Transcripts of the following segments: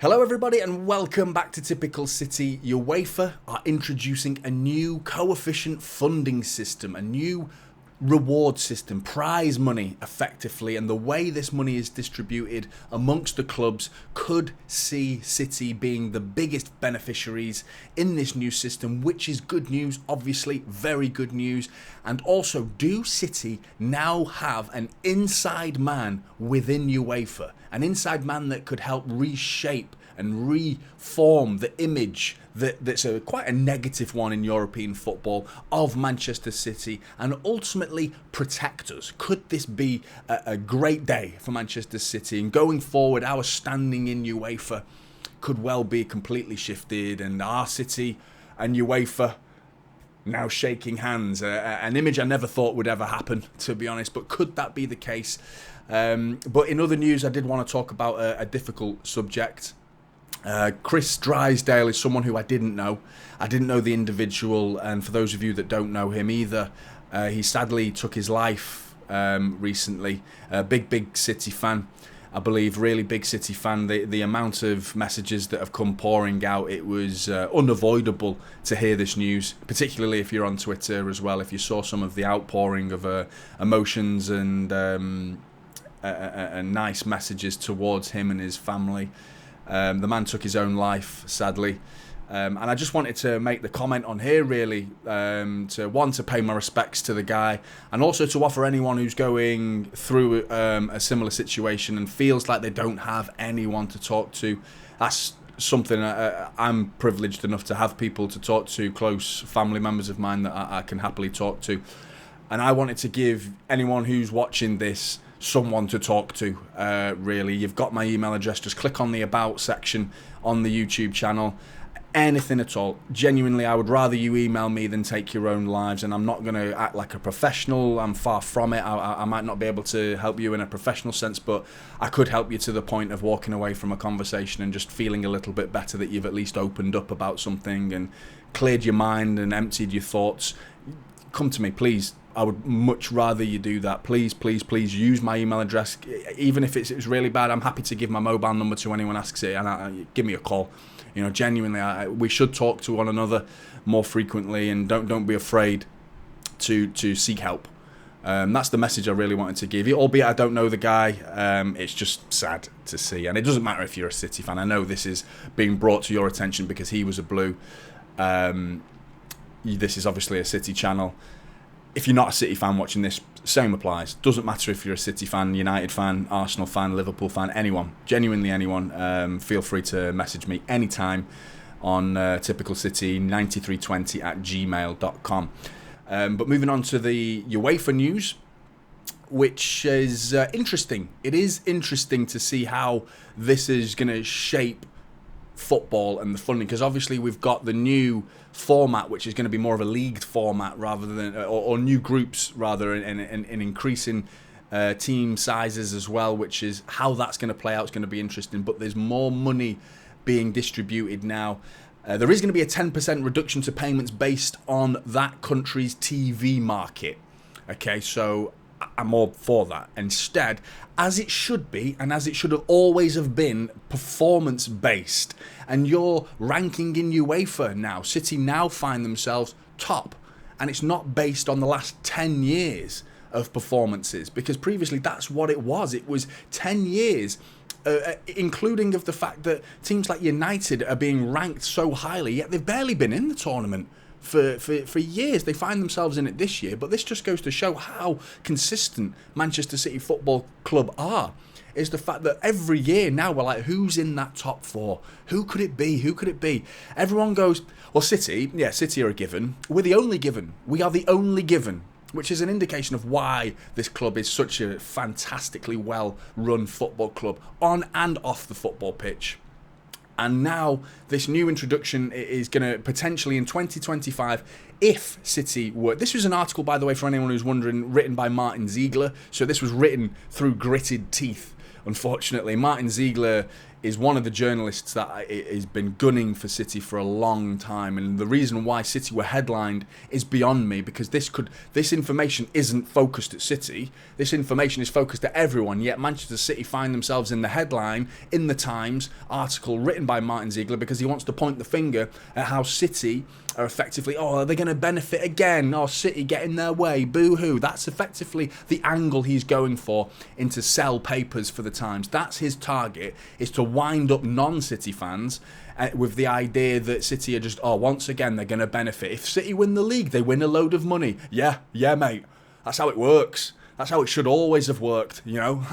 Hello everybody and welcome back to Typical City. UEFA are introducing a new coefficient funding system, a new reward system, prize money effectively, and the way this money is distributed amongst the clubs could see City being the biggest beneficiaries in this new system, which is good news, obviously very good news. And also, do City now have an inside man within UEFA, an inside man that could help reshape and reform the image that's quite a negative one in European football of Manchester City and ultimately protect us? Could this be a great day for Manchester City? And going forward, our standing in UEFA could well be completely shifted, and our City and UEFA now shaking hands, an image I never thought would ever happen, to be honest, but could that be the case? But in other news, I did want to talk about a difficult subject. Chris Drysdale is someone who I didn't know. I didn't know the individual, and for those of you that don't know him either, he sadly took his life recently. Big City fan, I believe, really big City fan. The amount of messages that have come pouring out, it was unavoidable to hear this news, particularly if you're on Twitter as well. If you saw some of the outpouring of emotions and nice messages towards him and his family. The man took his own life, sadly. And I just wanted to make the comment on here, really, to pay my respects to the guy, and also to offer anyone who's going through a similar situation and feels like they don't have anyone to talk to. That's something I'm privileged enough to have people to talk to, close family members of mine that I can happily talk to. And I wanted to give anyone who's watching this someone to talk to, really. You've got my email address. Just click on the About section on the YouTube channel. Anything at all. Genuinely, I would rather you email me than take your own lives, and I'm not going to act like a professional. I'm far from it. I might not be able to help you in a professional sense, but I could help you to the point of walking away from a conversation and just feeling a little bit better that you've at least opened up about something and cleared your mind and emptied your thoughts. Come to me, please. I would much rather you do that. Please use my email address. Even if it's really bad, I'm happy to give my mobile number to anyone asks it, and give me a call. You know, genuinely, we should talk to one another more frequently, and don't be afraid to seek help. That's the message I really wanted to give you. Albeit I don't know the guy, it's just sad to see, and it doesn't matter if you're a City fan. I know this is being brought to your attention because he was a Blue. This is obviously a City channel. If you're not a City fan watching this, same applies. Doesn't matter if you're a City fan, United fan, Arsenal fan, Liverpool fan, anyone, genuinely anyone. Feel free to message me anytime on typicalcity9320@gmail.com. But moving on to the UEFA news, which is interesting. It is interesting to see how this is going to shape football and the funding, because obviously we've got the new format, which is going to be more of a leagued format rather than, or new groups rather, and increasing team sizes as well, which is how that's going to play out. It's going to be interesting, but there's more money being distributed now. There is going to be a 10% reduction to payments based on that country's TV market. Okay, so I'm all for that. Instead, as it should be, and as it should have always have been, performance-based. And your ranking in UEFA now, City now find themselves top. And it's not based on the last 10 years of performances, because previously that's what it was. It was 10 years, including of the fact that teams like United are being ranked so highly, yet they've barely been in the tournament for years. They find themselves in it this year, but this just goes to show how consistent Manchester City Football Club are. Is the fact that every year now we're like, who's in that top four? Who could it be? Who could it be? Everyone goes, well, City are a given. We're the only given. We are the only given, which is an indication of why this club is such a fantastically well-run football club on and off the football pitch. And now this new introduction is going to potentially in 2025, if City were... This was an article, by the way, for anyone who's wondering, written by Martin Ziegler. So this was written through gritted teeth, unfortunately. Martin Ziegler is one of the journalists that has been gunning for City for a long time, and the reason why City were headlined is beyond me, because this information isn't focused at City. This information is focused at everyone, yet Manchester City find themselves in the headline in the Times article written by Martin Ziegler, because he wants to point the finger at how City are effectively, are they going to benefit again? Oh, City get in their way, boo-hoo. That's effectively the angle he's going for, into sell papers for the Times. That's his target, is to wind up non-City fans with the idea that City are just, once again, they're going to benefit. If City win the league, they win a load of money. Yeah, mate. That's how it works. That's how it should always have worked, you know.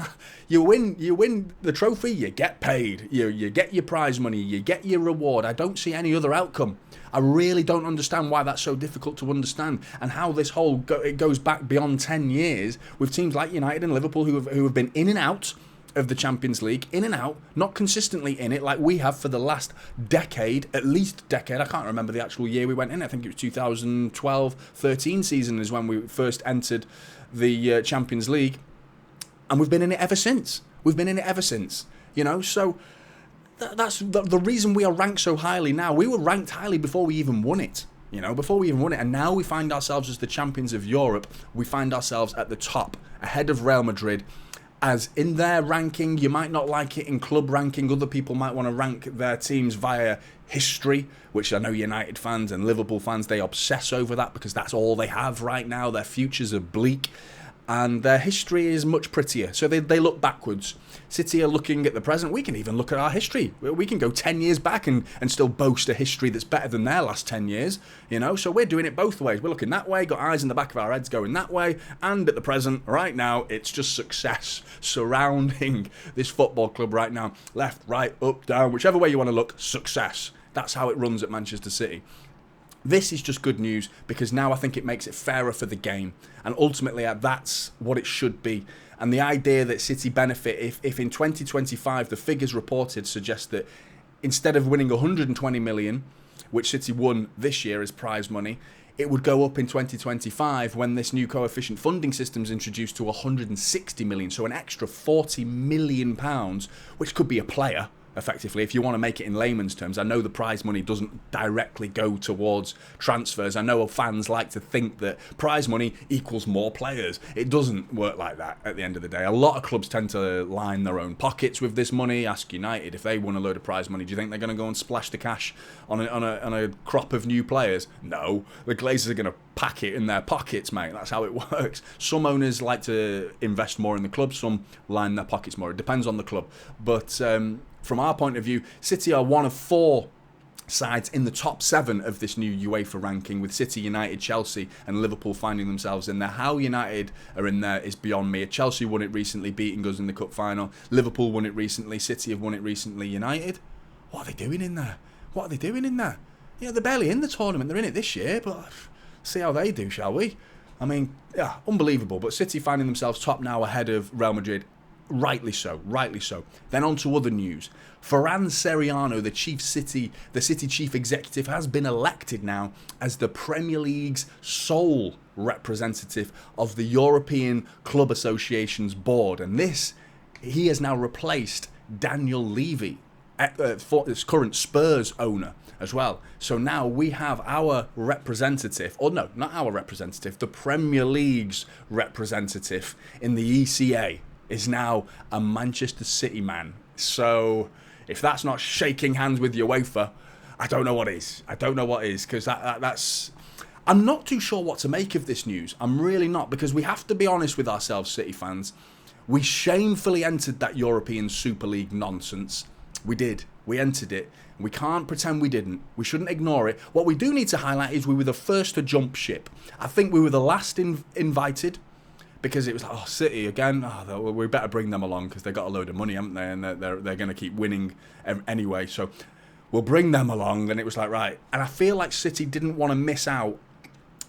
You win the trophy, you get paid. You get your prize money, you get your reward. I don't see any other outcome. I really don't understand why that's so difficult to understand, and how this whole it goes back beyond 10 years with teams like United and Liverpool who have been in and out of the Champions League, in and out, not consistently in it like we have for the last decade, at least decade. I can't remember the actual year we went in. I think it was 2012-13 season is when we first entered the Champions League, and we've been in it ever since. You know, so that's the reason we are ranked so highly now. We were ranked highly before we even won it. And now we find ourselves as the champions of Europe. We find ourselves at the top, ahead of Real Madrid. As in their ranking, you might not like it in club ranking. Other people might want to rank their teams via history, which I know United fans and Liverpool fans, they obsess over that because that's all they have right now. Their futures are bleak, and their history is much prettier. So they look backwards. City are looking at the present. We can even look at our history. We can go 10 years back and still boast a history that's better than their last 10 years. You know, so we're doing it both ways. We're looking that way, got eyes in the back of our heads going that way, and at the present, right now, it's just success surrounding this football club right now. Left, right, up, down, whichever way you want to look, success. That's how it runs at Manchester City. This is just good news, because now I think it makes it fairer for the game, and ultimately that's what it should be. And the idea that City benefit, if in 2025 the figures reported suggest that instead of winning 120 million, which City won this year as prize money, it would go up in 2025 when this new coefficient funding system is introduced to 160 million, so an extra 40 million pounds, which could be a player. Effectively, if you want to make it in layman's terms, I know the prize money doesn't directly go towards transfers. I know fans like to think that prize money equals more players. It doesn't work like that at the end of the day. A lot of clubs tend to line their own pockets with this money. Ask United, if they won a load of prize money, do you think they're going to go and splash the cash on a crop of new players? No, the Glazers are going to pack it in their pockets, mate. That's how it works. Some owners like to invest more in the club, some line their pockets more. It depends on the club. But from our point of view, City are one of 4 sides in the top 7 of this new UEFA ranking, with City, United, Chelsea and Liverpool finding themselves in there. How United are in there is beyond me. Chelsea won it recently, beating us in the cup final. Liverpool won it recently. City have won it recently. United, what are they doing in there? You know, they're barely in the tournament. They're in it this year, but see how they do, shall we? I mean, yeah, unbelievable. But City finding themselves top now, ahead of Real Madrid. Rightly so. Then on to other news. Ferran Soriano, the City chief executive, has been elected now as the Premier League's sole representative of the European Club Association's board, and he has now replaced Daniel Levy, his current Spurs owner as well. So now we have our representative, or no, not our representative, the Premier League's representative in the ECA is now a Manchester City man. So if that's not shaking hands with UEFA, I don't know what is. Because that's... I'm not too sure what to make of this news. I'm really not, because we have to be honest with ourselves, City fans. We shamefully entered that European Super League nonsense. We did. We entered it. We can't pretend we didn't. We shouldn't ignore it. What we do need to highlight is we were the first to jump ship. I think we were the last invited, because it was like, City again, we better bring them along because they've got a load of money, haven't they? And they're going to keep winning anyway. So we'll bring them along. And it was like, right. And I feel like City didn't want to miss out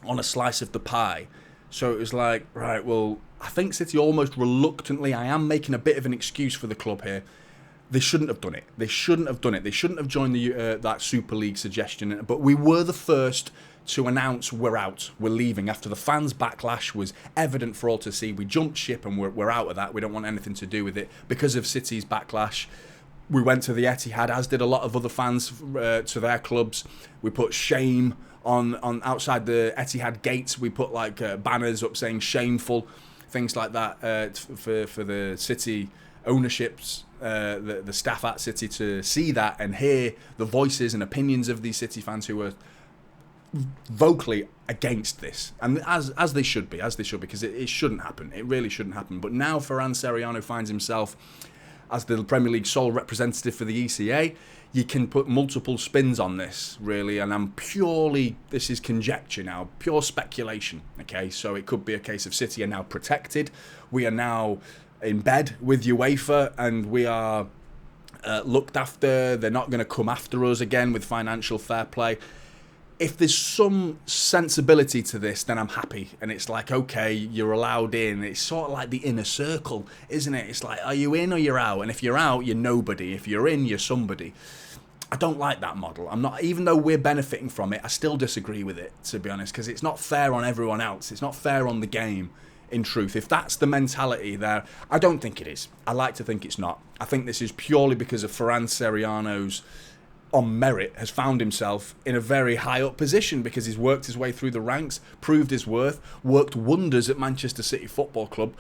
on a slice of the pie. So it was like, right, well, I think City almost reluctantly, I am making a bit of an excuse for the club here. They shouldn't have done it. They shouldn't have joined that Super League suggestion. But we were the first to announce we're out, we're leaving. After the fans' backlash was evident for all to see, we jumped ship and we're out of that. We don't want anything to do with it because of City's backlash. We went to the Etihad, as did a lot of other fans to their clubs. We put shame on outside the Etihad gates. We put like banners up saying shameful, things like that for the City ownerships, the staff at City to see that and hear the voices and opinions of these City fans who were vocally against this, and as they should be, because it shouldn't happen. It really shouldn't happen. But now Ferran Soriano finds himself as the Premier League sole representative for the ECA. You can put multiple spins on this, really, and this is conjecture now, pure speculation, okay? So it could be a case of City are now protected, we are now in bed with UEFA, and we are looked after. They're not going to come after us again with financial fair play. If there's some sensibility to this, then I'm happy. And it's like, okay, you're allowed in. It's sort of like the inner circle, isn't it? It's like, are you in or you're out? And if you're out, you're nobody. If you're in, you're somebody. I don't like that model. I'm not, even though we're benefiting from it, I still disagree with it, to be honest, because it's not fair on everyone else. It's not fair on the game, in truth. If that's the mentality there, I don't think it is. I like to think it's not. I think this is purely because of Ferran Soriano's, on merit, has found himself in a very high up position because he's worked his way through the ranks, proved his worth, worked wonders at Manchester City Football Club,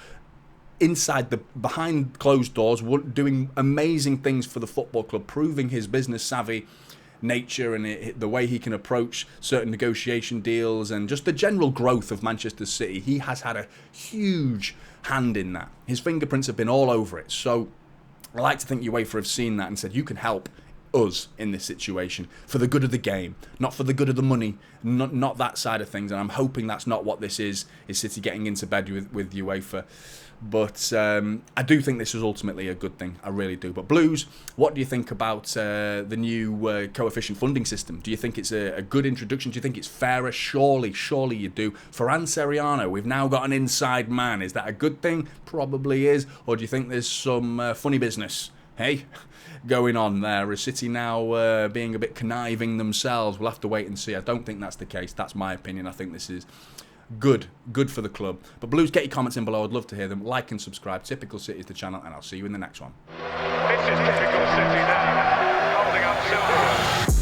behind closed doors, doing amazing things for the football club, proving his business savvy nature and the way he can approach certain negotiation deals and just the general growth of Manchester City. He has had a huge hand in that. His fingerprints have been all over it. So I like to think UEFA have seen that and said, you can help us in this situation for the good of the game, not for the good of the money, not that side of things. And I'm hoping that's not what this is City getting into bed with UEFA. But I do think this is ultimately a good thing. I really do. But Blues, what do you think about the new coefficient funding system? Do you think it's a good introduction? Do you think it's fairer? Surely you do. Ferran Soriano, we've now got an inside man. Is that a good thing? Probably is. Or do you think there's some funny business, hey, going on there? Is City now being a bit conniving themselves? We'll have to wait and see. I don't think that's the case. That's my opinion. I think this is good for the club. But Blues, get your comments in below. I'd love to hear them. Like and subscribe. Typical City is the channel, and I'll see you in the next one. This is Typical City now, holding up silver.